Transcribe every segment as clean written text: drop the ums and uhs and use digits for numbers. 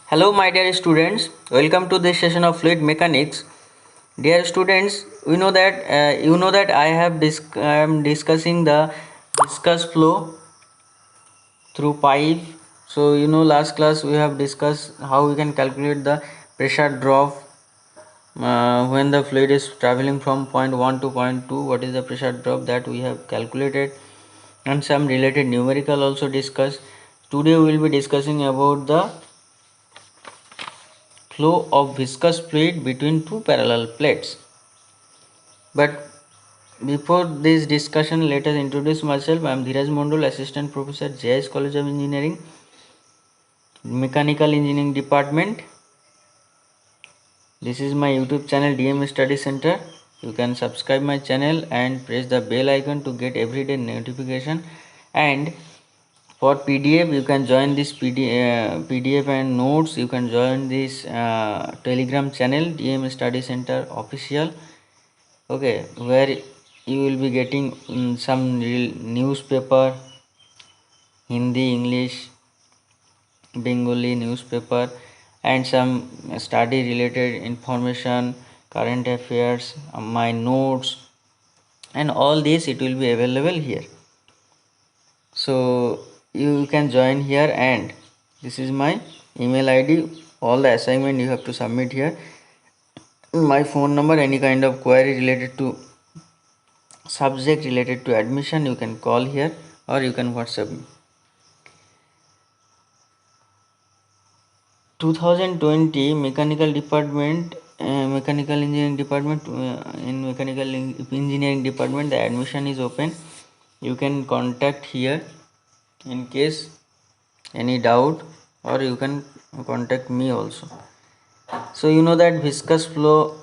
Hello, my dear students. Welcome to this session of fluid mechanics. Dear students, we know that you know that I am discussing the viscous flow through pipe. So last class we have discussed how we can calculate the pressure drop when the fluid is traveling from point 1 to point 2. What is the pressure drop that we have calculated, and some related numerical also discussed. Today we will be discussing about the flow of viscous fluid between two parallel plates. But before this discussion, let us introduce myself. I am Dheeraj Mondal, Assistant Professor, JS College of Engineering, Mechanical Engineering Department. This is my YouTube channel DM Study Center. You can subscribe my channel and press the bell icon to get everyday notification. And for PDF, you can join this PDF and notes. You can join this Telegram channel DM Study Center official. Okay, where you will be getting some newspaper, Hindi, English, Bengali newspaper, and some study related information, current affairs, my notes, and all this it will be available here. So you can join here, and this is my email ID. All the assignment you have to submit here. My phone number, any kind of query related to subject related to admission, you can call here or you can WhatsApp me. 2020 mechanical department, mechanical engineering department, in mechanical engineering department the admission is open. You can contact here in case any doubt, or you can contact me also. So you know that viscous flow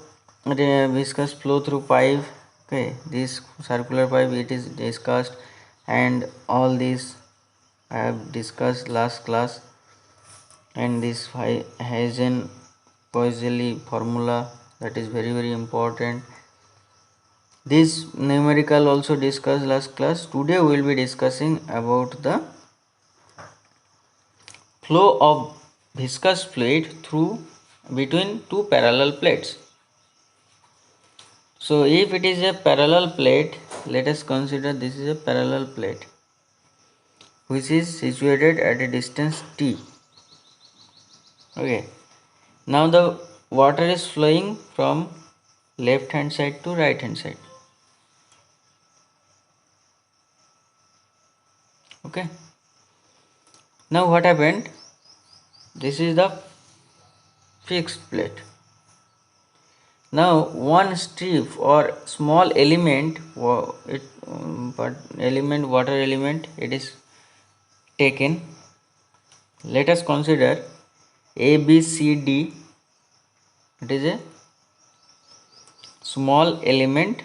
through pipe. Okay, this circular pipe it is discussed, and all this I have discussed last class. And this Hazen-Poiseuille formula, that is very important. This numerical also discussed last class. Today we will be discussing about the flow of viscous fluid through between two parallel plates. So if it is a parallel plate, let us consider this is a parallel plate which is situated at a distance t. Okay, now the water is flowing from left hand side to right hand side. Okay, now what happened, this is the fixed plate. Now one strip or small element, water element, it is taken. Let us consider ABCD. It is a small element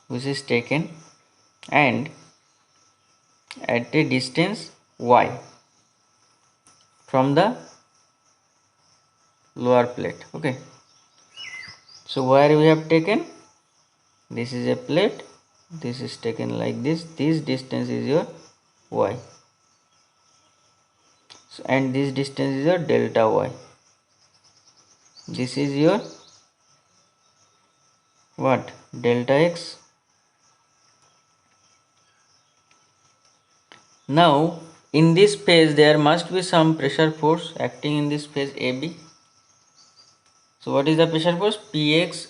which is taken and at a distance y from the lower plate. Okay, so where we have taken, this is a plate, this is taken like this distance is your y, and this distance is your delta y. This is your what, delta x. Now in this phase there must be some pressure force acting in this phase AB. So what is the pressure force? Px.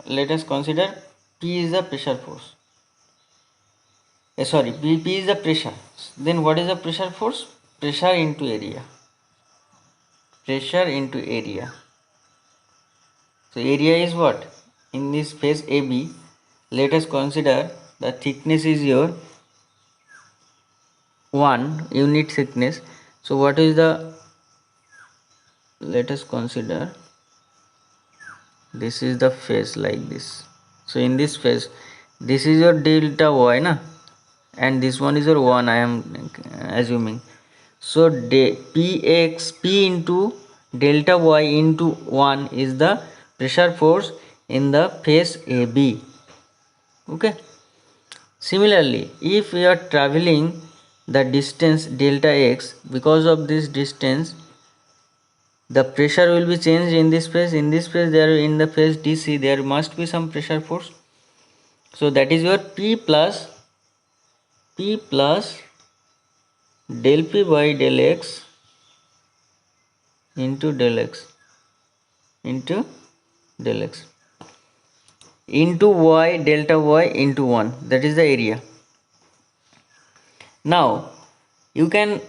Let us consider P is the pressure force. P is the pressure. Then what is the pressure force? Pressure into area. Pressure into area. So area is what? In this phase AB, let us consider the thickness is your 1 unit thickness. So what is the, let us consider this is the phase like this. So in this phase, this is your delta y na, and this one is your 1, I am assuming. So P into delta y into 1 is the pressure force in the phase AB. Okay, similarly if we are traveling the distance delta x, because of this distance the pressure will be changed in this phase. In this phase, there in the phase DC there must be some pressure force. So that is your P plus del P by del X into del X into del X into Y delta Y into 1. That is the area. Now you can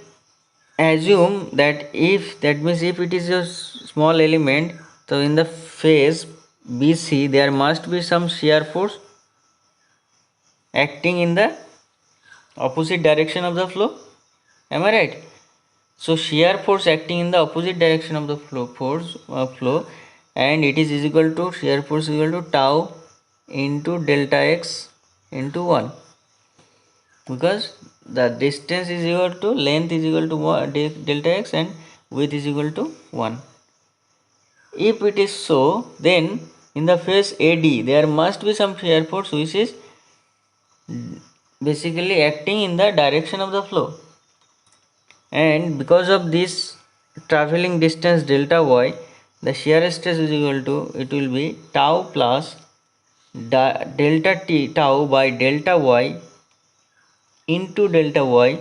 assume that if it is a small element, so in the phase BC there must be some shear force acting in the opposite direction of the flow. Am I right? So shear force acting in the opposite direction of the flow, and it is equal to shear force is equal to tau into delta x into 1, because the distance is equal to length is equal to delta x and width is equal to 1. If it is so, then in the phase AD there must be some shear force which is basically acting in the direction of the flow, and because of this traveling distance delta y, the shear stress is equal to, it will be tau plus delta t tau by delta y into delta y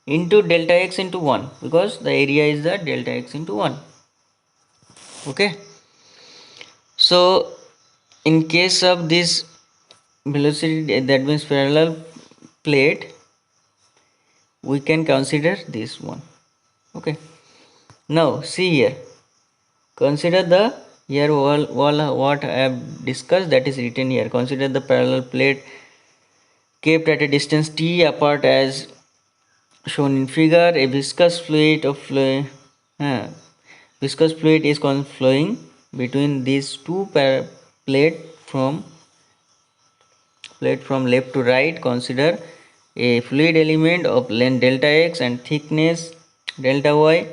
into delta x into 1, because the area is the delta x into 1. Okay, so in case of this velocity, that means parallel plate, we can consider this one. Okay, now see here, consider the here all what I have discussed, that is written here. Consider the parallel plate kept at a distance t apart as shown in figure. A viscous fluid is flowing between these two plate from left to right. Consider a fluid element of length delta x and thickness delta y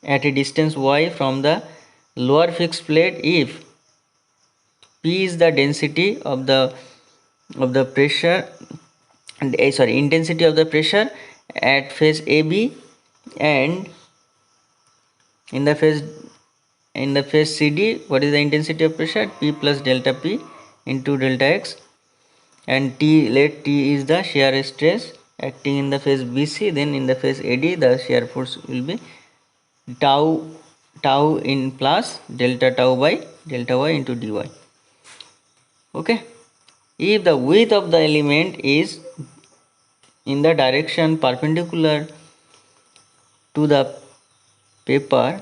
at a distance y from the lower fixed plate. If P is the density of the pressure and intensity of the pressure at phase AB, and in the phase CD, what is the intensity of pressure? P plus delta P into delta x, and let T is the shear stress acting in the phase BC. Then in the phase AD the shear force will be tau in plus delta tau by delta y into dy. Okay, if the width of the element is in the direction perpendicular to the paper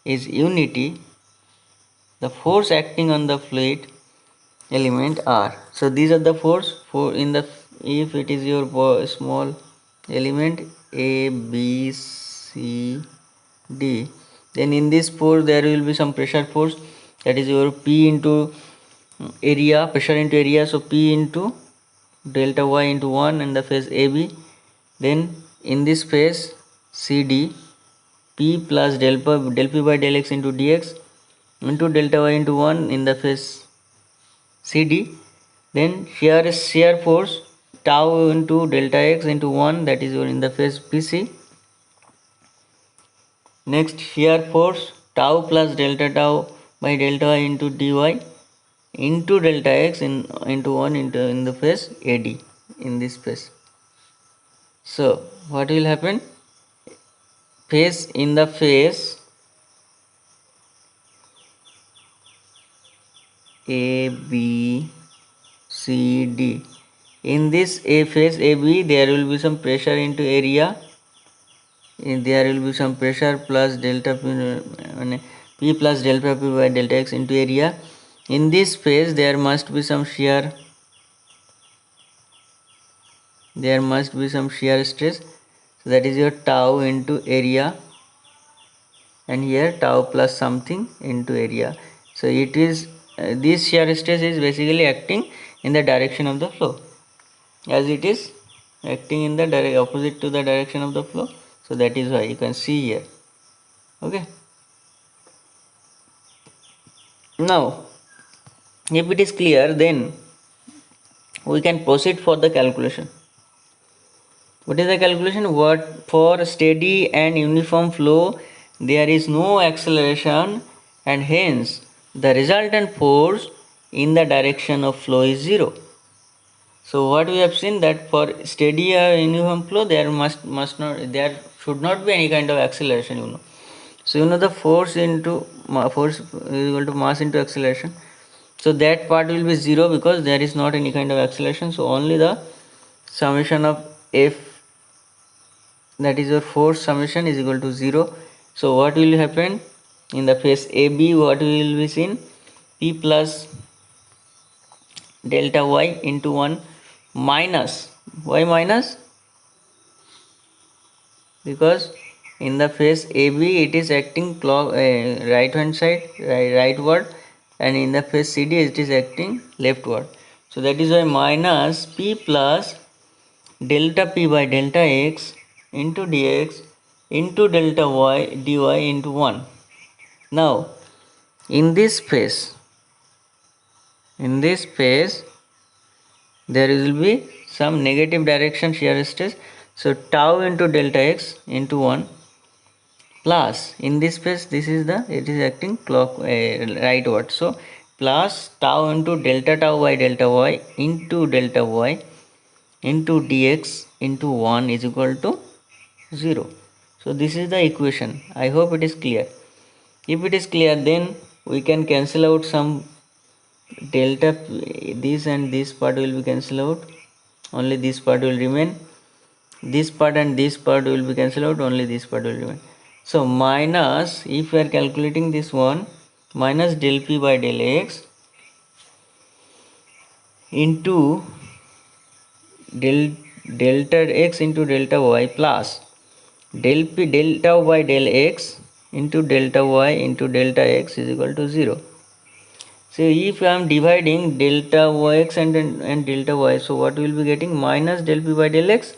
is unity, the force acting on the fluid element are, so these are the force for in the, if it is your small element A B C D, then in this force there will be some pressure force, that is your P into area, pressure into area, so P into delta y into 1 in the phase AB. Then in this phase CD, P plus del P by del x into dx into delta y into 1 in the phase CD. Then shear force tau into delta x into 1, that is in the phase BC. Next shear force tau plus delta tau by delta y into dy into delta x into 1 in the phase AD, in this phase. So what will happen? In the phase A B C D, in this phase AB there will be some pressure into area, there will be some pressure plus delta P plus delta P by delta x into area. In this phase there must be some shear stress, so that is your tau into area, and here tau plus something into area. So it is this shear stress is basically acting in the direction of the flow, as it is acting in the opposite to the direction of the flow, so that is why you can see here. Okay, now if it is clear, then we can proceed for the calculation. What is the calculation? What for steady and uniform flow there is no acceleration, and hence the resultant force in the direction of flow is 0. So what we have seen that for steady or uniform flow there must not, there should not be any kind of acceleration, you know. So you know the force into force is equal to mass into acceleration. So that part will be 0 because there is not any kind of acceleration. So only the summation of F, that is your force summation, is equal to 0. So what will happen in the phase AB? What will be seen? P plus delta y into 1 minus, why minus? Because in the phase AB it is acting clock right hand side, rightward, and in the phase CD it is acting leftward. So that is why minus P plus delta P by delta x into dx into delta y dy into 1. Now in this phase there will be some negative direction shear stress. So tau into delta x into 1 plus, in this phase this is the, it is acting clock rightward, so plus tau into delta tau by delta y into delta y into dx into 1 is equal to 0. So this is the equation. I hope it is clear. If it is clear, then we can cancel out some delta, this and this part will be cancelled out, only this part will remain. This part and this part will be cancelled out, only this part will remain. So minus, if we are calculating this one, minus del p by del x into delta x into delta y plus del p delta by del x into delta y into delta x is equal to 0. So if I am dividing delta yx and delta y, so what we will be getting? Minus del p by del x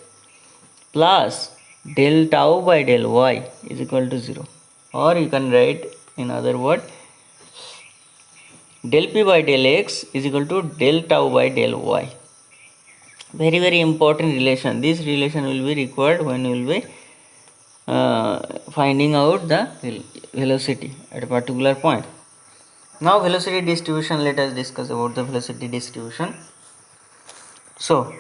plus del tau by del y is equal to 0. Or you can write in other word, del p by del x is equal to del tau by del y. Very important relation. This relation will be required when you will be finding out the velocity at a particular point. Now velocity distribution, let us discuss about the velocity distribution. So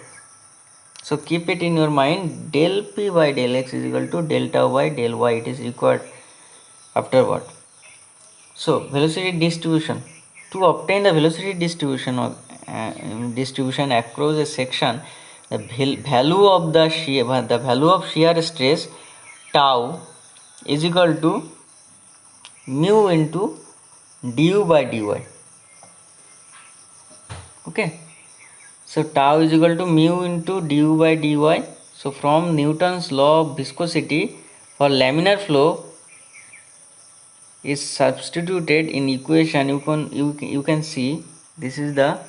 keep it in your mind, del p by del x is equal to delta by del y, it is required afterward. So velocity distribution, to obtain the velocity distribution of distribution across a section, the value of the value of shear stress tau is equal to mu into du by dy. Okay, so tau is equal to mu into du by dy. So from Newton's law of viscosity for laminar flow is substituted in equation, you can see this is the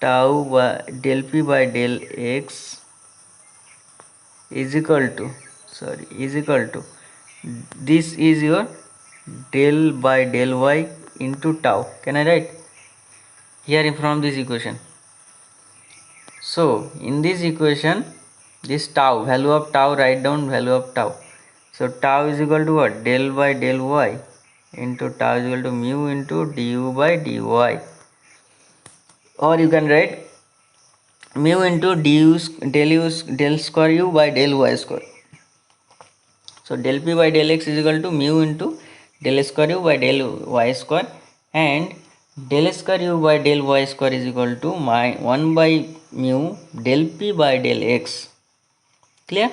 tau by del p by del x is equal to this is your del by del y into tau. Can I write here from this equation? So in this equation, this tau, value of tau, write down value of tau. So tau is equal to what? Del by del y into tau is equal to mu into du by dy. Or you can write mu into del square u by del y square. So del p by del x is equal to mu into del square u by del y square, and del square u by del y square is equal to 1 by mu del p by del x. Clear?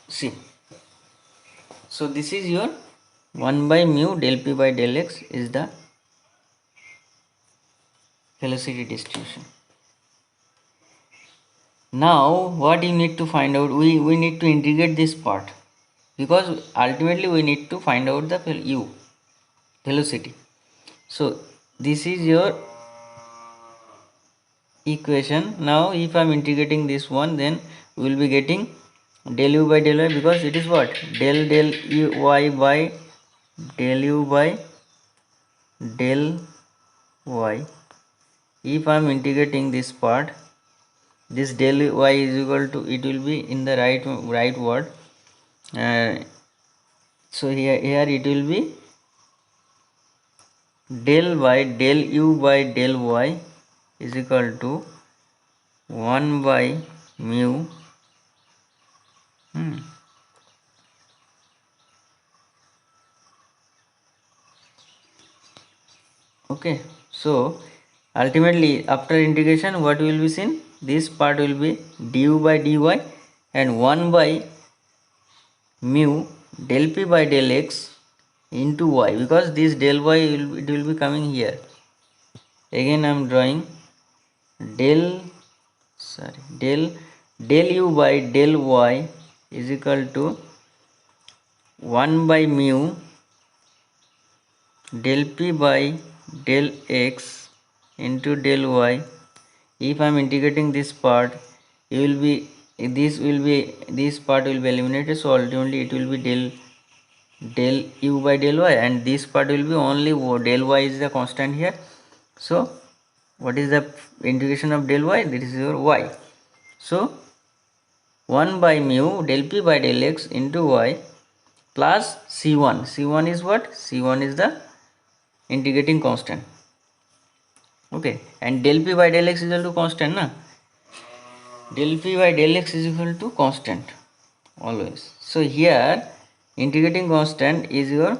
See, so this is your 1 by mu del p by del x is the velocity distribution. Now what you need to find out, we need to integrate this part, because ultimately we need to find out the u velocity. So this is your equation. Now if I am integrating this one, then we will be getting del u by del y, because it is what? Del y by del u by del y if I am integrating this part, this del y is equal to, it will be in the right word. So here it will be del y del u by del y is equal to 1 by mu okay. So ultimately after integration, what will be seen, this part will be du by dy and 1 by mu del p by del x into y, because this del y it will be coming here. Again I am drawing del del u by del y is equal to 1 by mu del p by del x into del y. If I am integrating this part, you will be, this part will be eliminated, so ultimately it will be del u by del y, and this part will be only del y is the constant here. So what is the integration of del y? This is your y. So 1 by mu del p by del x into y plus c1. C1 is what? C1 is the integrating constant. Okay, and del p by del x is equal to constant, na? Del p by del x is equal to constant always. So here integrating constant is your,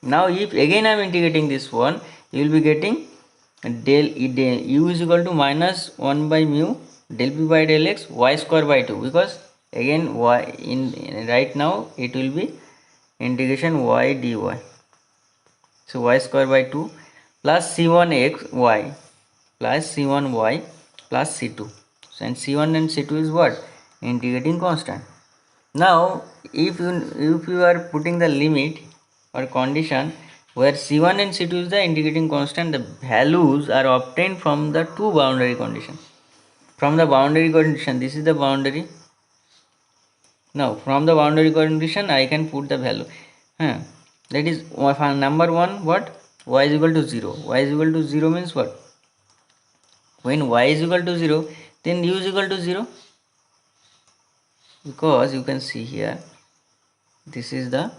now if again I am integrating this one, you will be getting del u is equal to minus 1 by mu del p by del x y square by 2, because again y in right now it will be integration y dy. So y square by 2 plus c1x y plus c1 y plus c2, and c1 and c2 is what? Integrating constant. Now if you are putting the limit or condition where c1 and c2 is the integrating constant, the values are obtained from the two boundary condition. From the boundary condition, this is the boundary. Now from the boundary condition I can put the value. That is number one, what? Y is equal to 0. Y is equal to 0 means what? When y is equal to 0, then u is equal to 0, because you can see here, this is the,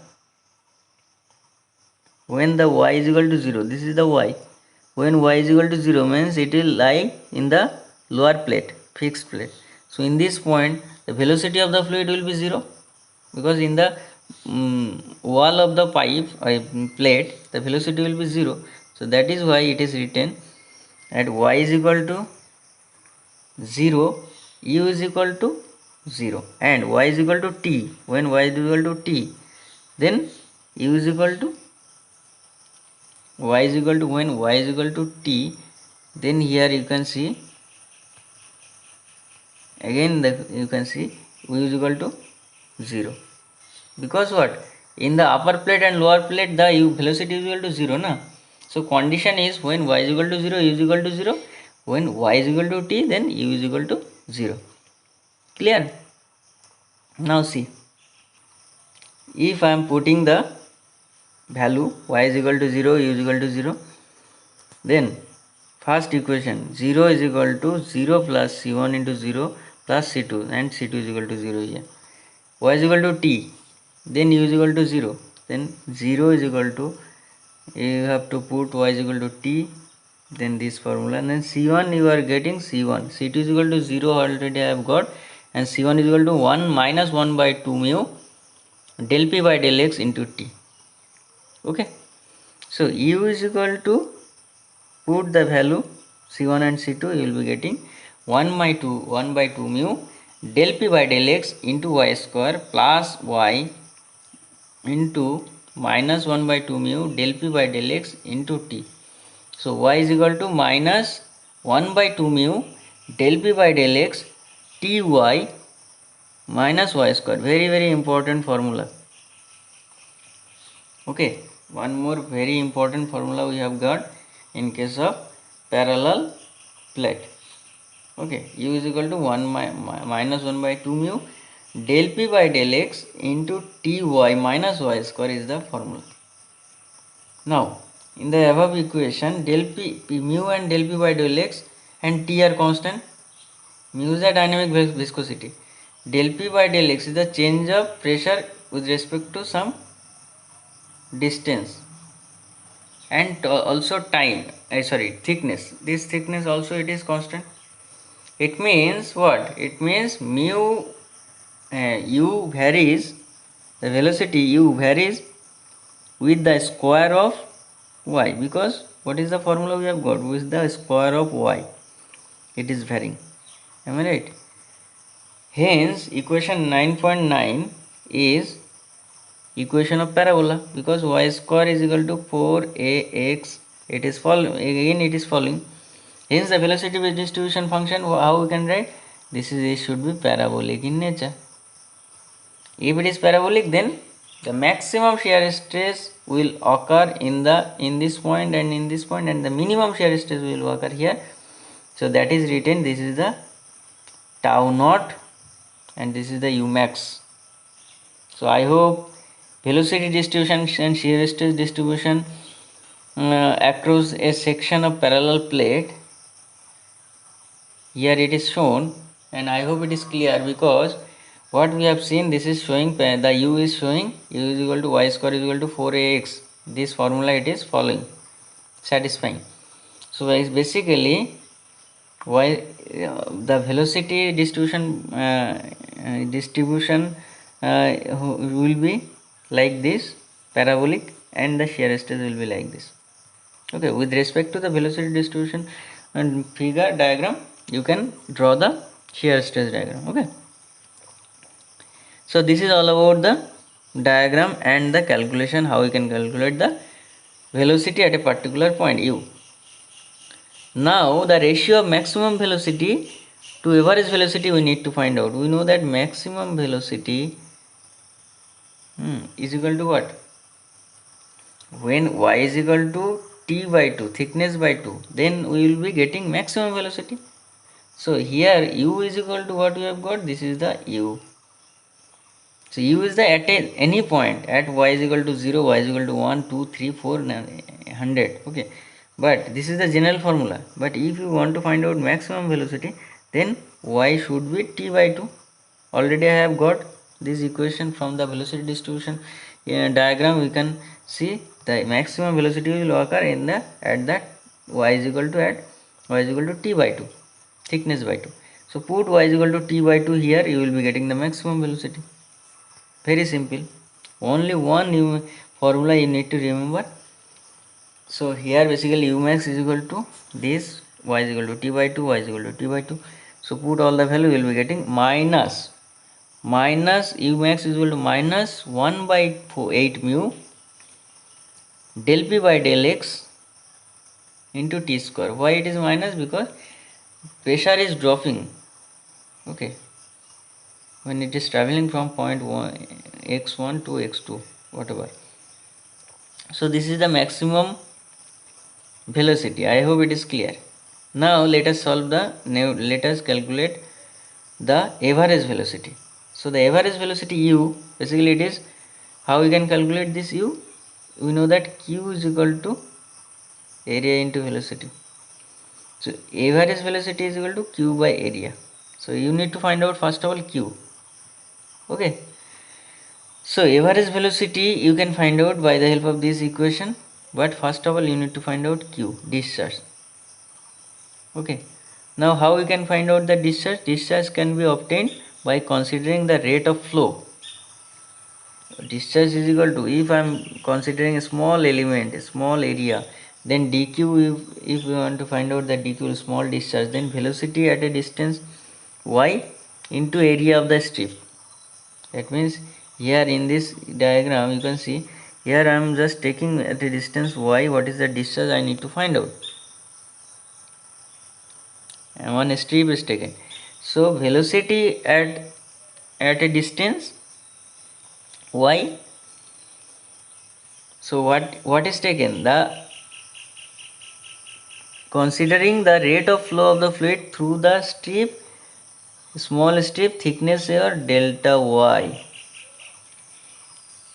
when the y is equal to 0, this is the y. When y is equal to 0 means it will lie in the lower plate, fixed plate. So in this point the velocity of the fluid will be 0, because in the wall of the pipe plate the velocity will be 0. So that is why it is written at y is equal to 0, u is equal to 0, and y is equal to t. When y is equal to t, then u is equal to, y is equal to, when y is equal to t, then here you can see again you can see u is equal to 0, because what, in the upper plate and lower plate the u velocity is equal to 0, na? So condition is when y is equal to 0, u is equal to 0. When y is equal to t, then u is equal to 0. Clear? Now see, if I am putting the value y is equal to 0, u is equal to 0, then first equation 0 is equal to 0 plus c1 into 0 plus c2, and c2 is equal to 0 here. Y is equal to t, then u is equal to 0, then 0 is equal to, you have to put y is equal to t, then this formula, and then c1 you are getting c1, c2 is equal to 0 already I have got, and c1 is equal to 1 minus 1 by 2 mu del p by del x into t. Okay, so u is equal to, put the value c1 and c2, you will be getting 1 by 2 mu del p by del x into y square plus y into minus 1 by 2 mu del p by del x into t. So y is equal to minus 1 by 2 mu del p by del x ty minus y square. Very important formula. Okay, one more very important formula we have got in case of parallel plate. Okay, u is equal to 1 minus 1 by 2 mu del p by del x into ty minus y square is the formula. Now In the above equation, del p mu and del p by del x and T are constant. Mu is the dynamic viscosity. Del p by del x is the change of pressure with respect to some distance, and also time, thickness. This thickness also it is constant. It means what? It means mu u varies, the velocity u varies with the square of y, because what is the formula we have got? With the square of y it is varying. Am I right? Hence equation 9.9 is equation of parabola, because y square is equal to 4ax. It is falling. Hence the velocity distribution function, how we can write? It should be parabolic in nature. If it is parabolic, then the maximum shear stress will occur in this point and in this point, and the minimum shear stress will occur here. So that is written, this is the tau naught and this is the u max. So I hope velocity distribution and shear stress distribution across a section of parallel plate, here it is shown, and I hope it is clear, because what we have seen, this is showing the u is showing u is equal to y square is equal to 4ax. This formula it is following, satisfying. So basically the velocity distribution will be like this, parabolic, and the shear stress will be like this. Okay, with respect to the velocity distribution and figure diagram, you can draw the shear stress diagram. Okay, so this is all about the diagram and the calculation, how we can calculate the velocity at a particular point u. Now the ratio of maximum velocity to average velocity we need to find out. We know that maximum velocity is equal to what? When y is equal to t by 2, thickness by 2, then we will be getting maximum velocity. So here u is equal to what we have got? This is the u. So u is the at any point at y is equal to 0, y is equal to 1, 2, 3, 4, 100. Okay, but this is the general formula. But if you want to find out maximum velocity, then y should be t by 2. Already I have got this equation from the velocity distribution diagram. We can see the maximum velocity will occur in the at that y is equal to t by 2, thickness by 2. So put y is equal to t by 2 here, you will be getting the maximum velocity. Very simple. Only one new formula you need to remember. So here basically u max is equal to this, y is equal to t by 2, y is equal to t by 2. So put all the value, you will be getting minus u max is equal to minus 1 by 8 mu del p by del x into t square. Why it is minus? Because pressure is dropping. Okay, when it is traveling from point x1 to x2, whatever. So this is the maximum velocity. I hope it is clear. Now let us calculate the average velocity. So the average velocity u, basically it is, how we can calculate this u? We know that q is equal to area into velocity. So average velocity is equal to q by area. So you need to find out first of all q. Okay, so average velocity you can find out by the help of this equation, but first of all you need to find out q, discharge. Okay, now how we can find out the discharge? Discharge can be obtained by considering the rate of flow. Discharge is equal to, if I am considering a small element, a small area, then dq, if we want to find out the dq, small discharge, then velocity at a distance y into area of the strip. That means here in this diagram you can see, here I am just taking at a distance y, what is the discharge I need to find out, and one strip is taken. So velocity at a distance y. So what is taken? The considering the rate of flow of the fluid through the strip, small strip, thickness here delta y,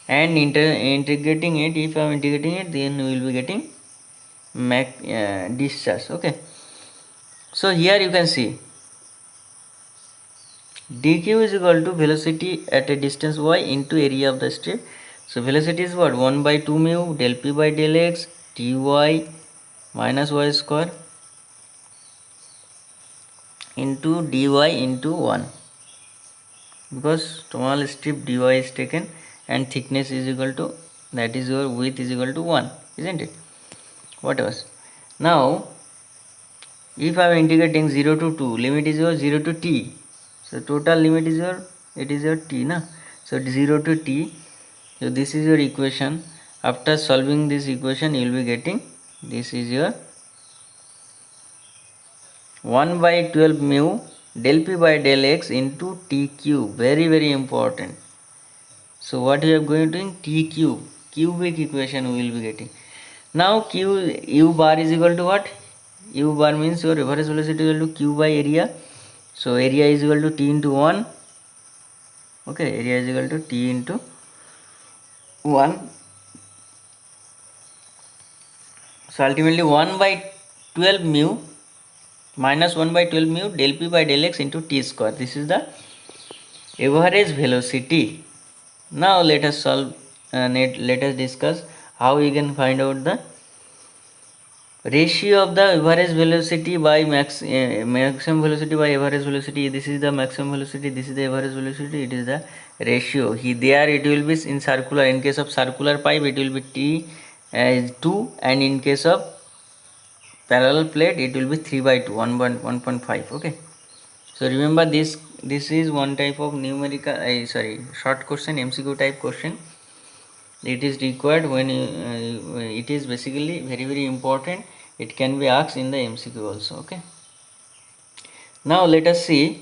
and integrating it. If I am integrating it, then we will be getting discharge. Okay, so here you can see dq is equal to velocity at a distance y into area of the strip. So velocity is what? 1 by 2 mu del p by del x dy minus y square into dy into 1, because small strip dy is taken and thickness is equal to, that is your width is equal to 1, isn't it? What else? Now if I am integrating 0 to 2, limit is your 0 to t, so total limit is your, it is your t na, so 0 to t. So this is your equation. After solving this equation you will be getting, this is your 1 by 12 mu del p by del x into t cube, very important. So what we are going to do, t cube, cubic equation we will be getting. Now q, u bar is equal to what? U bar means your reverse velocity is equal to q by area. So area is equal to t into 1. Okay, area is equal to t into 1. So ultimately 1 by 12 mu minus 1 by 12 mu del p by del x into t square. This is the average velocity. Now let us solve, let us discuss how we can find out the ratio of the average velocity by maximum velocity by average velocity. This is the maximum velocity, this is the average velocity, it is the ratio. There it will be in circular, in case of circular pipe it will be t 2, and in case of parallel plate it will be 3 by 2, 1.5. okay, so remember this is one type of numerical short question, MCQ type question. It is required when it is basically very important. It can be asked in the MCQ also. Okay, now let us see,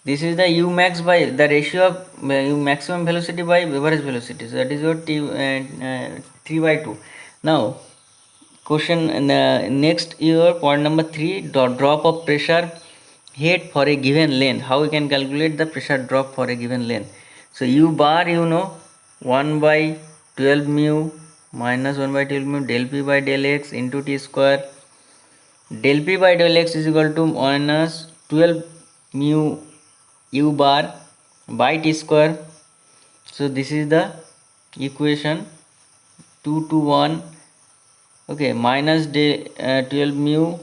this is the u max by the ratio of maximum velocity by average velocity, so that is your t 3 by 2. Now question next your point number 3, drop of pressure head for a given length. How we can calculate the pressure drop for a given length? So u bar, you know, 1 by 12 mu minus 1 by 12 mu del p by del x into t square. Del p by del x is equal to minus 12 mu u bar by t square. So this is the equation 2 to 1. Okay, minus 12 mu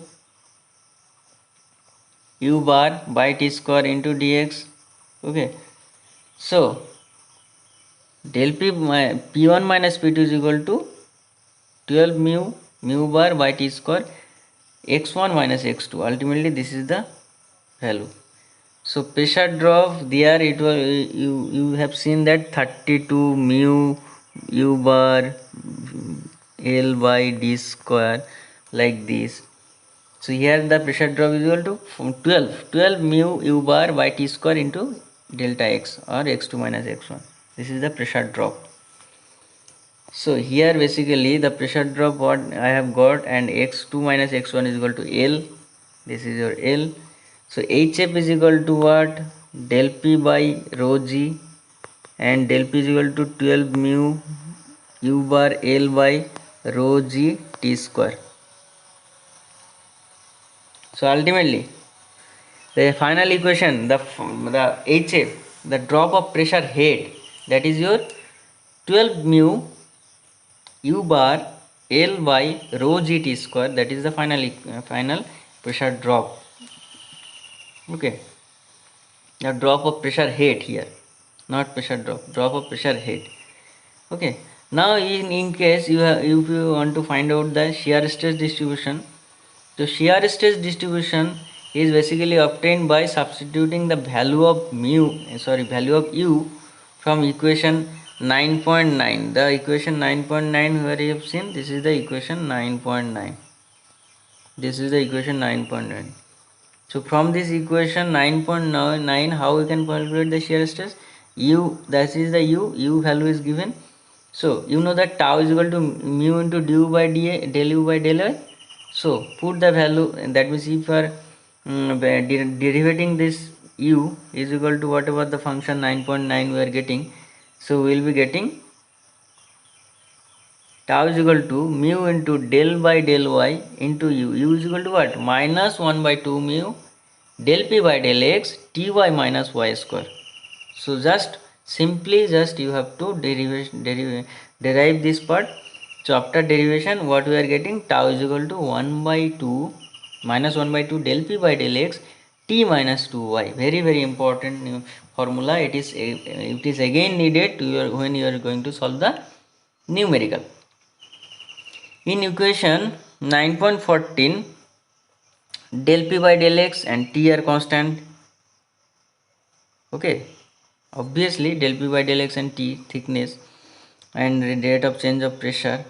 u bar by t square into dx. Okay, so del p p1 minus p2 is equal to 12 mu bar by t square x1 minus x2. Ultimately this is the value. So pressure drop there, it was you have seen that 32 mu u bar L by d square, like this. So here the pressure drop is equal to 12 mu u bar by t square into delta x, or x2 minus x1. This is the pressure drop. So here basically the pressure drop what I have got, and x2 minus x1 is equal to L. This is your L. So HF is equal to what? Del P by rho g, and del P is equal to 12 mu u bar L by rho g t square. So ultimately the final equation, the HF, the drop of pressure head, that is your 12 mu u bar L by rho g t square, that is the final pressure drop. Okay, the drop of pressure head here, not pressure drop of pressure head. Okay, now in case you have, if you want to find out the shear stress distribution, so shear stress distribution is basically obtained by substituting the value of value of u from equation 9.9. The equation 9.9 where you have seen, this is the equation 9.9. This is the equation 9.9. So from this equation 9.9, how we can calculate the shear stress? U, that is the u value is given. So you know that tau is equal to mu into du by dA, del u by del y. So put the value, that means if you are derivating this u is equal to whatever the function 9.9 we are getting, so we will be getting tau is equal to mu into del by del y into u. U is equal to what? Minus 1 by 2 mu del p by del x ty minus y square. So just simply you have to derive this part. So after derivation, what we are getting, tau is equal to 1 by 2 minus 1 by 2 del p by del x t minus 2y. Very important new formula. It is again needed when you are going to solve the numerical. In equation 9.14, del p by del x and t are constant. Okay, obviously del p by del x and t, thickness and rate of change of pressure,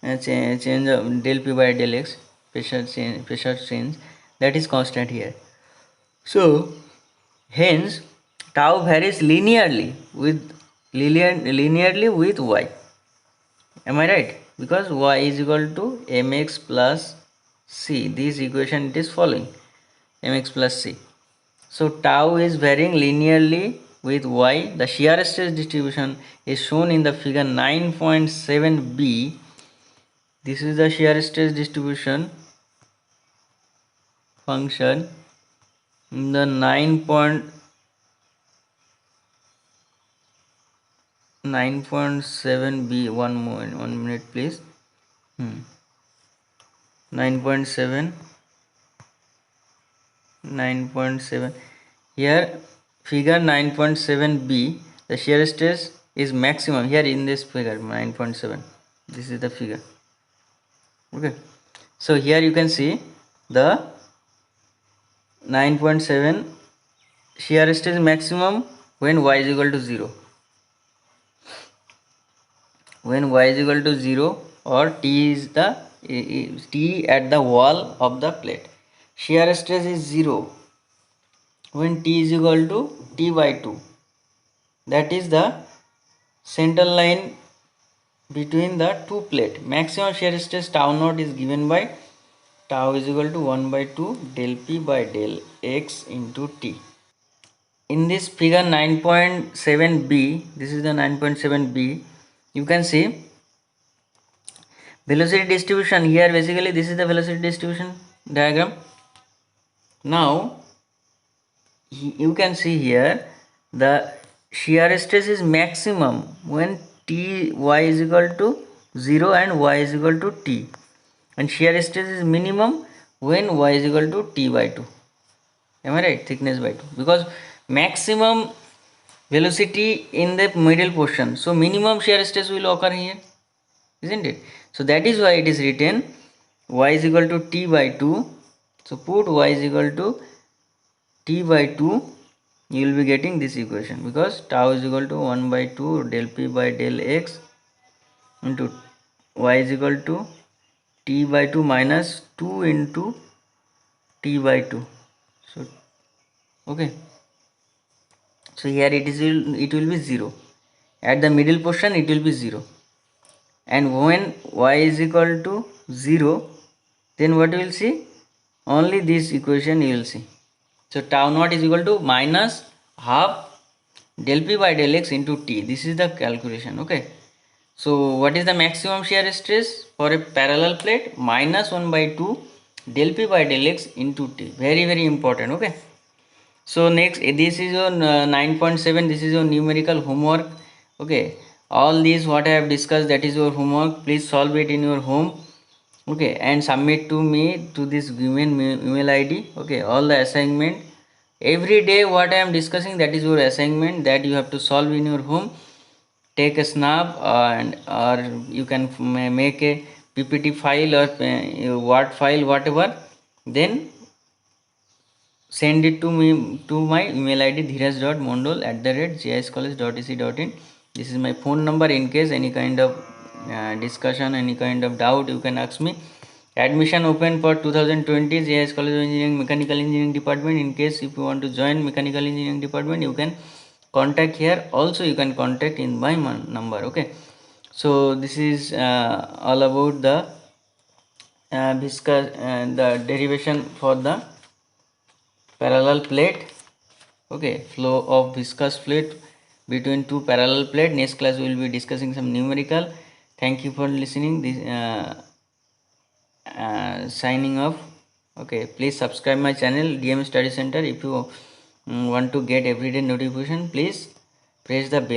change of del p by del x, pressure change, that is constant here. So hence tau varies linearly with y. Am I right? Because y is equal to mx plus c. This equation it is following, mx plus c. So tau is varying linearly with y. The shear stress distribution is shown in the figure 9.7b. This is the shear stress distribution function in the 9.7b. One minute please. 9.7 here, figure 9.7b, the shear stress is maximum here in this figure 9.7. This is the figure. Okay, so here you can see the 9.7 shear stress maximum when y is equal to 0. When y is equal to 0 or t is the t at the wall of the plate. Shear stress is 0 when t is equal to t by 2. That is the central line between the two plate. Maximum shear stress tau naught is given by tau is equal to 1 by 2 del p by del x into t. In this figure 9.7b, this is the 9.7b, you can see velocity distribution here. Basically this is the velocity distribution diagram. Now you can see here the shear stress is maximum when t y is equal to 0 and y is equal to t, and shear stress is minimum when y is equal to t by 2. Am I right? Thickness by 2, because maximum velocity in the middle portion, so minimum shear stress will occur here, isn't it? So that is why it is written y is equal to t by 2. So put y is equal to t by 2, you will be getting this equation, because tau is equal to 1 by 2 del p by del x into y is equal to t by 2 minus 2 into t by 2. So okay, so here it will be 0 at the middle portion, it will be 0, and when y is equal to 0, then what you will see, only this equation you will see. So tau naught is equal to minus half del p by del x into t. This is the calculation. Okay, so what is the maximum shear stress for a parallel plate? Minus 1 by 2 del p by del x into t. Very important. Okay, so next, this is your 9.7. This is your numerical homework. Okay, all these what I have discussed, that is your homework. Please solve it in your home. Okay, and submit to me to this given email id. Okay, all the assignment every day what I am discussing, that is your assignment that you have to solve in your home. Take a snap and or you can make a ppt file or word file, whatever, then send it to me to my email id dheeraj.mondal@giscollege.ac.in. This is my phone number. In case any kind of discussion, any kind of doubt, you can ask me. Admission open for 2020 JS College of Engineering Mechanical Engineering Department. In case if you want to join Mechanical Engineering Department, you can contact here. Also you can contact in my number. Okay, so this is all about the the derivation for the parallel plate. Okay, flow of viscous fluid between two parallel plate. Next class we will be discussing some numerical. Thank you for listening this signing off. Okay, please subscribe my channel DM Study Center. If you want to get everyday notification, please press the bell.